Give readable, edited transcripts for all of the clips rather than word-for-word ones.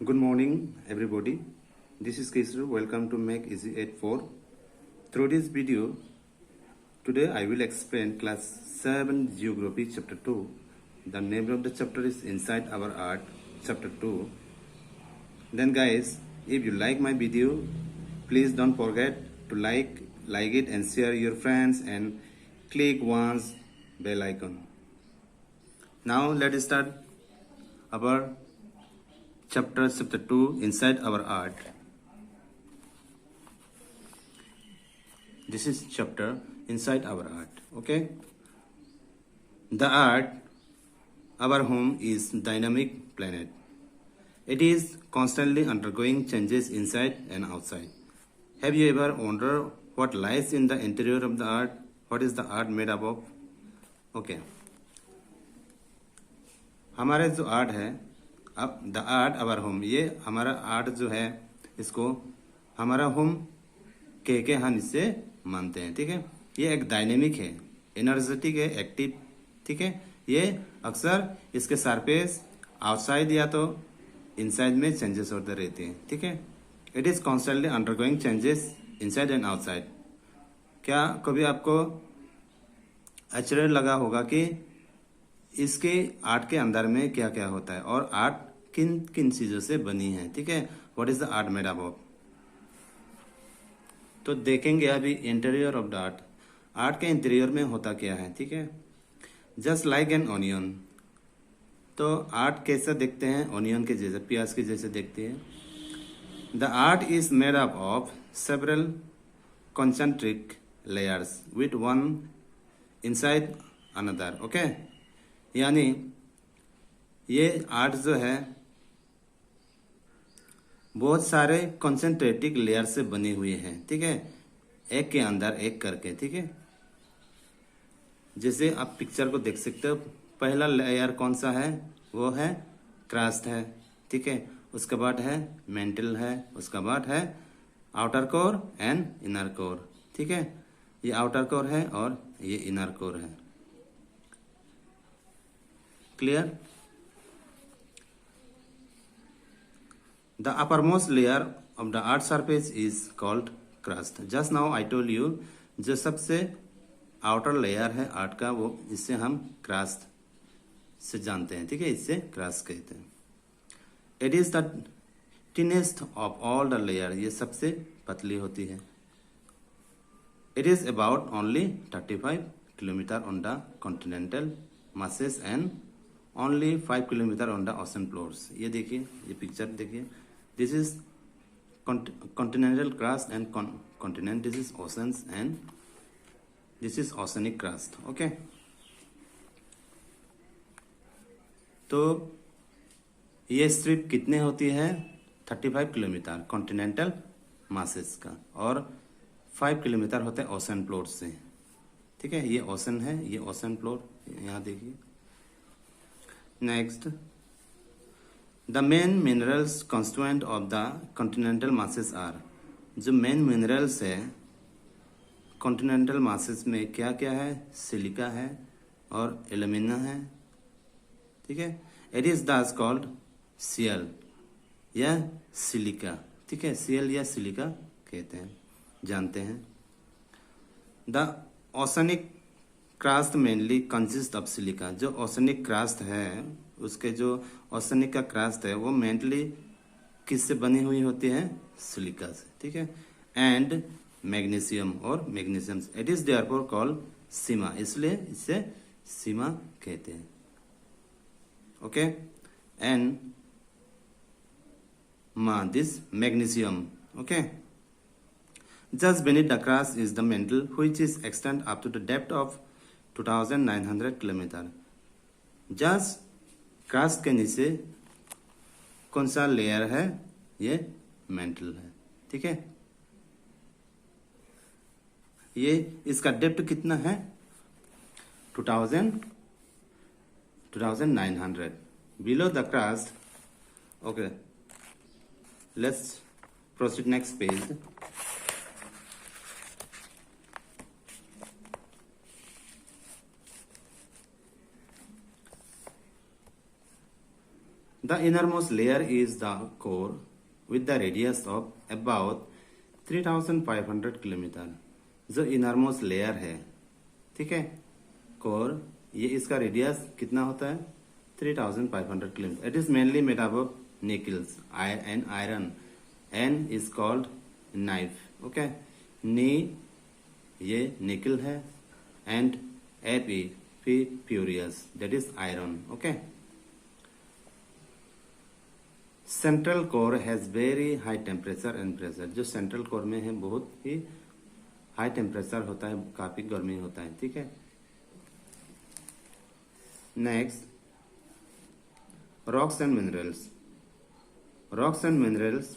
Good morning, everybody. This is Kesru. Welcome to Make Easy 84. Through this video, today I will explain Class 7 Geography Chapter 2. The name of the chapter is Inside Our Art, Chapter 2. Then, guys, if you like my video, please don't forget to like it and share your friends and click once bell icon. Now, let's start our chapter 2 Inside Our Art. This is chapter Inside Our Art. Okay. The art, our home, is dynamic planet. It is constantly undergoing changes inside and outside. Have you ever wondered what lies in the interior of the art? What is the art made up of? Okay. हमारे जो art है, अब the art our home, ये हमारा art जो है इसको हमारा होम के हम इससे मानते हैं। ठीक है, ये एक डायनेमिक है, एनर्जेटिक है, एक्टिव। ठीक है, ये अक्सर इसके सरफेस आउटसाइड या तो इनसाइड में चेंजेस होते रहते हैं। ठीक है, it is constantly undergoing changes inside and outside. क्या कभी आपको आश्चर्य लगा होगा कि इसके आर्ट के अंदर में क्या क्या होता है और आर्ट किन किन चीजों से बनी है? ठीक है, what is the art made up of? तो देखेंगे अभी interior of the art. Art के इंटीरियर में होता क्या है? ठीक है, जस्ट लाइक एन ऑनियन। तो आर्ट कैसा देखते हैं? ऑनियन के जैसे, प्याज के जैसे देखते हैं। The art is made up of several concentric layers with one inside another. Okay, यानी ये आर्ट जो है बहुत सारे कॉन्सेंट्रेटिक लेयर से बनी हुई है। ठीक है, एक के अंदर एक करके। ठीक है, जैसे आप पिक्चर को देख सकते हो, पहला लेयर कौन सा है? वो है क्रस्ट है। ठीक है, उसके बाद है मेंटल है, उसके बाद है outer core and inner core. ठीक है, ये आउटर कोर है और ये इनर कोर है। Clear? The uppermost layer of the art surface is called crust. Just now I told you, जो सबसे आउटर लेयर है आर्ट का, वो इससे हम क्रस्ट से जानते हैं। ठीक है, इससे क्रस्ट कहते हैं। It is the thinnest of all the layer, ये सबसे पतली होती है। It is about only 35 kilometre on the continental masses and only 5 kilometre on the ocean floors. ये देखिए, ये पिक्चर देखिए, this is continental crust and continent, this is oceans and this is oceanic crust. Okay, तो ये strip कितने होती है? 35 kilometre continental masses का, और 5 किलोमीटर होते हैं ओशन फ्लोर से। ठीक है, ये ओशन है, ये ओशन फ्लोर, यहाँ देखिए। Next, the main minerals constituent of the continental masses are. जो मेन मिनरल्स है कॉन्टिनेंटल मासेस में क्या क्या है? सिलिका है और एल्यूमिना है। ठीक है, इट इज दस कॉल्ड सीएल या सिलिका। ठीक है, सीएल या सिलिका कहते हैं, जानते हैं। The oceanic crust mainly consist of silica. जो ओशनिक क्रस्ट है, उसके जो ओशनिक का क्रस्ट है, वो मेनली किससे बनी हुई होती है? सिलिका से। ठीक है, एंड मैग्नीशियम और magnesium. It is therefore called sima, इसलिए इसे सीमा कहते हैं। Okay, and this magnesium. Okay, just beneath the crust is the mantle, which is extend up to the depth of 2900 kilometer. just crust के नीचे कौन सा layer है? ये मेंटल है। ठीक है, ये इसका डेप्थ कितना है? 2900 below the crust. Okay, let's proceed next page. The innermost layer is the core with the radius of about 3500 kilometre. जो इनरमोस्ट लेयर है, ठीक है, कोर, ये इसका रेडियस कितना होता है 3500 kilometre. It is mainly made up of nickels and iron. N is called nife. Okay, Ni ये निकल है एंड एपी ferrous that is iron. Okay, central core has very high temperature and pressure. जो central core में है बहुत ही high temperature होता है, काफी गर्मी होता है, ठीक है। Next, rocks and minerals. Rocks and minerals,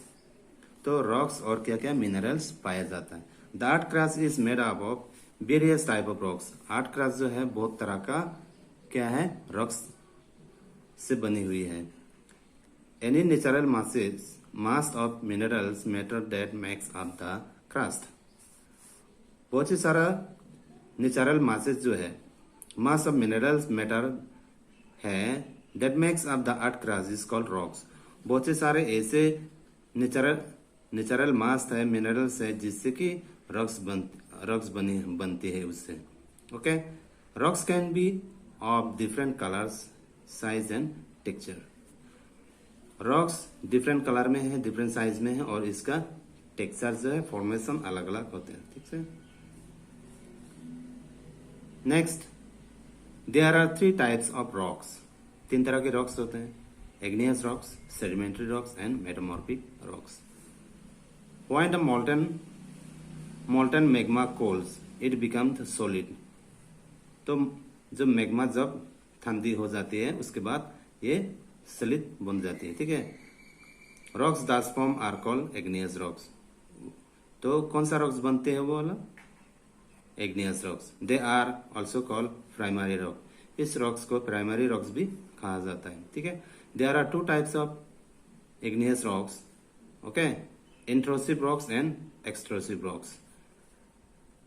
तो रॉक्स और क्या क्या मिनरल्स पाया जाता है। The earth crust is made up of various type of rocks. Earth crust जो है बहुत तरह का क्या है, रॉक्स से बनी हुई है। Any natural mass of minerals matter that makes up the crust. बहुत ही सारा नेचुरल मासेस जो है, मास ऑफ मिनरल्स मैटर है that makes up the earth crust is called rocks. बहुत से सारे ऐसे नेचुरल मास है, मिनरल्स है, जिससे कि रॉक्स बनती है उससे। Okay, rocks can be of different colours, size and texture. Rocks different colour में है, डिफरेंट साइज में है, और इसका टेक्सचर जो है, फॉर्मेशन अलग अलग होते हैं, ठीक है। Next, there are 3 types of rocks. 3 तरह के रॉक्स होते हैं, igneous rocks, sedimentary rocks and metamorphic rocks. When the molten magma cools, it becomes solid. तो जब मैग्मा जब ठंडी हो जाती है उसके बाद ये सॉलिड बन जाती है, ठीक है। Rocks that form are called igneous rocks. तो कौन सा रॉक्स बनते हैं वो वाला igneous rocks. They are also called primary rock. इस रॉक्स को प्राइमरी रॉक्स भी कहा जाता है, ठीक है। There are 2 types of igneous rocks, okay, intrusive rocks and extrusive rocks.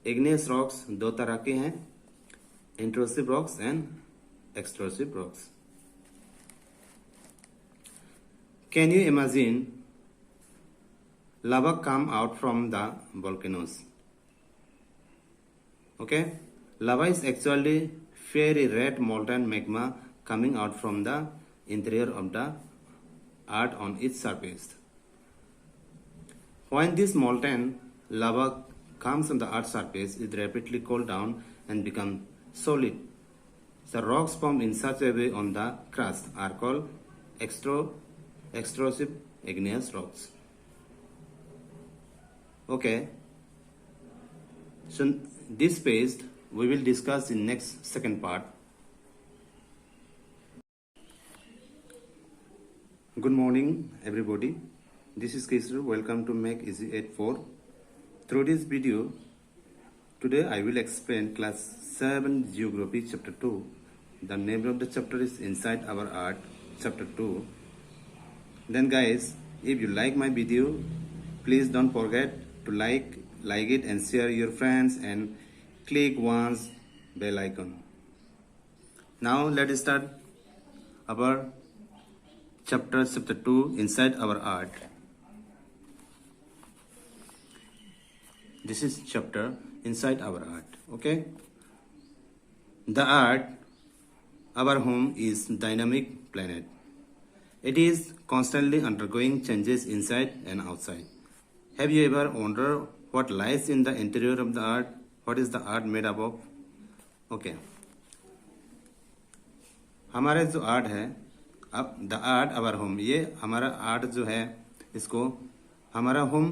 Igneous rocks 2 तरह के हैं, intrusive rocks and extrusive rocks. Can you imagine lava come out from the volcanoes? Okay, lava is actually very red molten magma coming out from the interior of the earth on its surface. When this molten lava comes on the earth's surface, it rapidly cools down and becomes solid. The rocks formed in such a way on the crust are called extrusive igneous rocks. Okay, so this page we will discuss in next second part. Good morning everybody, this is Kishore. Welcome to Make Easy 8-4. Through this video today I will explain class 7 geography chapter 2. The name of the chapter is Inside Our Earth chapter 2. Then guys, if you like my video, please don't forget to like it and share your friends and click once bell icon. Now let's start our chapter 2, Inside Our Earth. This is chapter Inside Our Earth. Okay, the Earth, our home, is dynamic planet. It is constantly undergoing changes inside and outside. Have you ever wondered what lies in the interior of the Earth? What is the Earth made up of? Okay, हमारे जो अर्थ है, अब the earth our home, ये हमारा अर्थ जो है, इसको हमारा होम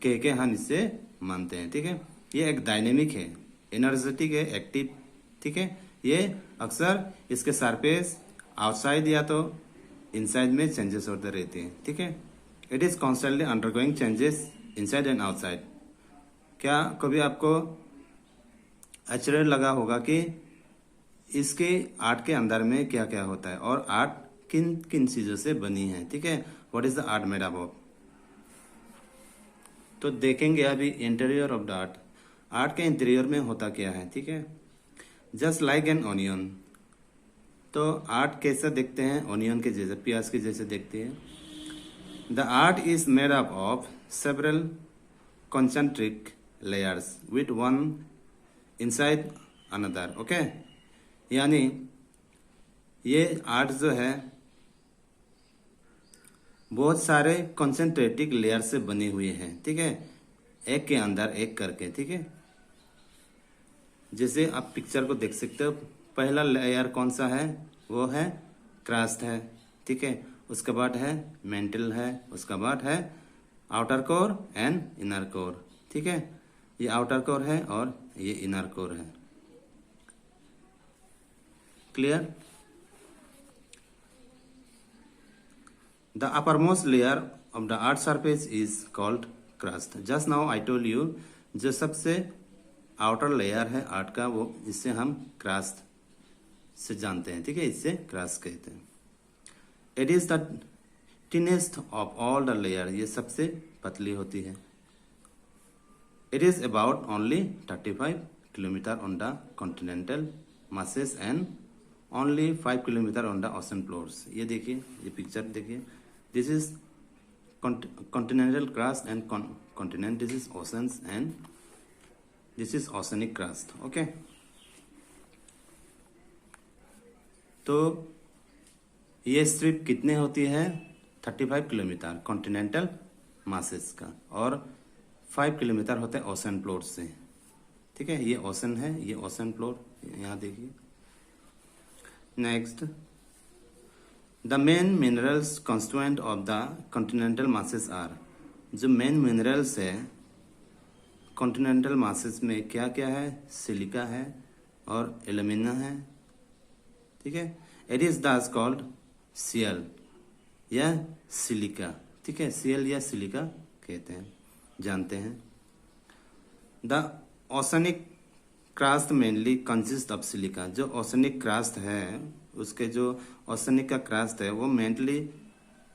के हम इससे मानते हैं, ठीक है। ये एक डायनेमिक है, एनर्जेटिक है, एक्टिव, ठीक है। ये अक्सर इसके सरफेस आउटसाइड या तो इनसाइड में चेंजेस होते रहते हैं, ठीक है। It is constantly undergoing changes inside and outside. क्या कभी आपको आश्चर्य लगा होगा कि इसके आर्ट के अंदर में क्या क्या होता है और आर्ट किन किन चीजों से बनी है, ठीक है। What is the art made up of, तो देखेंगे अभी interior of the art. Art के इंटीरियर में होता क्या है, ठीक है। जस्ट लाइक एन ऑनियन, तो आर्ट कैसा देखते हैं? ओनियन के जैसे, प्याज के जैसे देखते हैं. The art is made up of several concentric layers with one inside another. Okay, यानी ये आर्ट जो है बहुत सारे कॉन्सेंट्रेटिक लेयर से बनी हुई है. ठीक है, एक के अंदर एक करके. ठीक है, जैसे आप पिक्चर को देख सकते हो. पहला लेयर कौन सा है? वो है क्रस्ट है. ठीक है, उसके बाद है मेंटल है, उसके बाद है outer core and inner core. ठीक है, ये आउटर कोर है और ये इनर कोर है. Clear? The uppermost layer of the earth surface is called crust. just now I told you, जो सबसे आउटर लेयर है आर्ट का, वो इससे हम क्रस्ट से जानते हैं. ठीक है, इससे क्रस्ट कहते हैं. It is the thinnest of all the layer, ये सबसे पतली होती है. It is about only 35 kilometre on the continental masses and only 5 kilometre on the ocean floors. ये देखिए, ये पिक्चर देखिए. This is continental crust and continent. This is oceans and this is oceanic crust. Okay, तो ये strip कितने होती है? 35 kilometre continental masses का, और 5 किलोमीटर होते हैं ओशन फ्लोर से. ठीक है, ये ओशन है, ये ओशन फ्लोर, यहाँ देखिए. Next, the main minerals constituent of the continental masses are. जो मेन मिनरल्स है कॉन्टिनेंटल मासेस में क्या क्या है? सिलिका है और एल्यूमिना है. ठीक है, इट इज दस कॉल्ड सीएल या सिलिका. ठीक है, सीएल या सिलिका कहते हैं, जानते हैं. The oceanic crust mainly consist of silica. जो ओशनिक क्रस्ट है, उसके जो ओशनिक का क्रस्ट है वो मेनली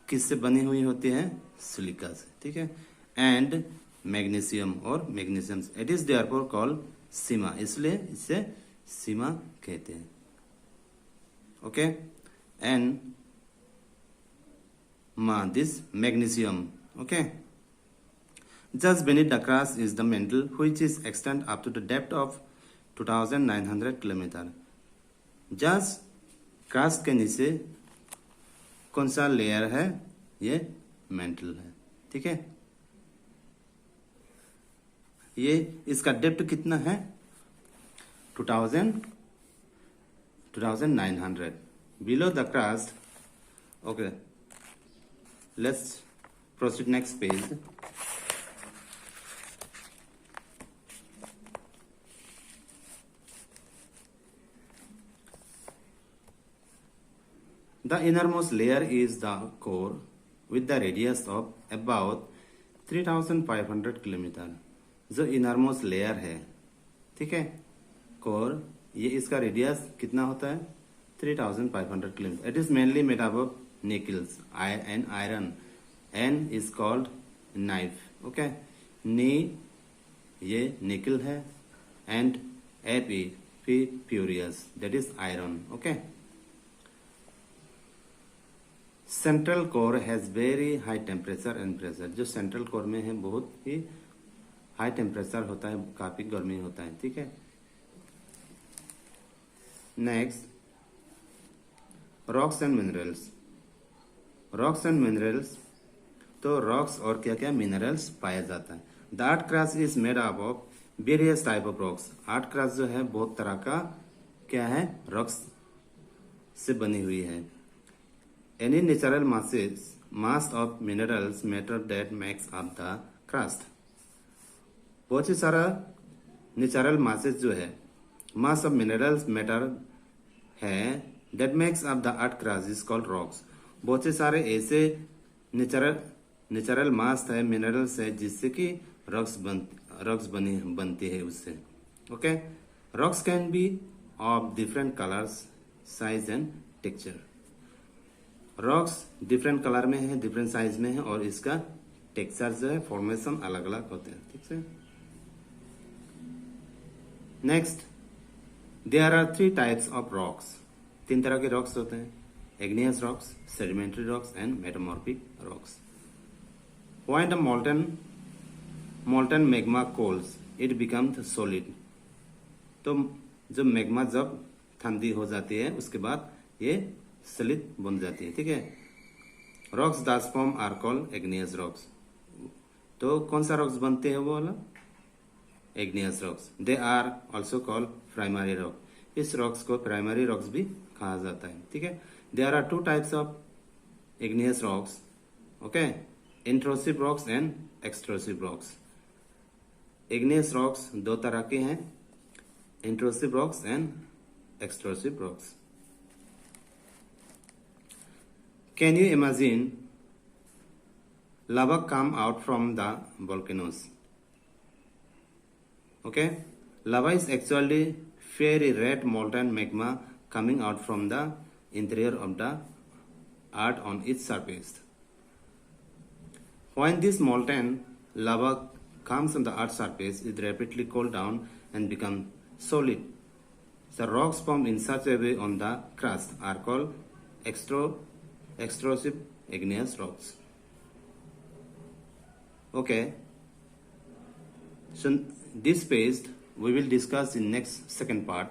किससे बनी हुई होती है? सिलिका से. ठीक है, एंड मैग्नीशियम और magnesium. It is therefore called sima, इसलिए इसे सीमा कहते हैं. Okay, and this magnesium. Okay, just beneath the crust is the mantle, which is extend up to the depth of 2900 kilometre. just crust के नीचे कौन सा layer है? ये मेंटल है. ठीक है, ये इसका डेप्थ कितना है? 2900 below the crust. Okay, let's proceed next page. The innermost layer is the core with the radius of about 3500 kilometre. जो इनरमोस्ट लेयर है, ठीक है, कोर, ये इसका रेडियस कितना होता है? 3500 kilometre. It is mainly made up of nickels and iron. N is called nife. Okay, Ni ये निकल है, एंड एपी ferrous, that is iron. Okay, central core has very high temperature and pressure. जो central core में है बहुत ही high temperature होता है, काफी गर्मी होता है. ठीक है, next, rocks and minerals. Rocks and minerals, तो रॉक्स और क्या क्या मिनरल्स पाया जाता है. The art crust is made up of various type of rocks. Art crust जो है बहुत तरह का क्या है? रॉक्स से बनी हुई है. Any natural mass of minerals matter that makes up the crust. बहुत ही सारा नेचुरल मासेस जो है, मास ऑफ मिनरल्स मैटर है, that makes up the art crust is called rocks. बहुत से सारे ऐसे नेचुरल मास है, मिनरल्स है, जिससे कि रॉक्स बनती है उससे. Okay, rocks can be of different colours, size and texture. Rocks different colour में है, डिफरेंट साइज में है, और इसका टेक्सचर जो है, फॉर्मेशन अलग अलग होते हैं. ठीक है, next, there are 3 types of rocks. तीन तरह के रॉक्स होते हैं, igneous rocks, sedimentary rocks and metamorphic rocks. When the molten magma cools, it becomes solid. तो जब मैग्मा जब ठंडी हो जाती है उसके बाद ये सलिड बन जाती है, ठीक है। Rocks that form are called igneous rocks. तो कौन सा रॉक्स बनते हैं वो वाला? igneous rocks. They are also called primary rock. इस रॉक्स को प्राइमरी रॉक्स भी कहा जाता है, ठीक है। There are two types of igneous rocks, okay, intrusive rocks and extrusive rocks. Igneous rocks दो तरह के हैं, intrusive rocks and extrusive rocks. Can you imagine lava come out from the volcanoes? Okay, lava is actually very red molten magma coming out from the interior of the earth on its surface. When this molten lava comes on the earth's surface, it rapidly cools down and becomes solid. The rocks formed in such a way on the crust are called extrusive igneous rocks. Okay, so this page we will discuss in next second part.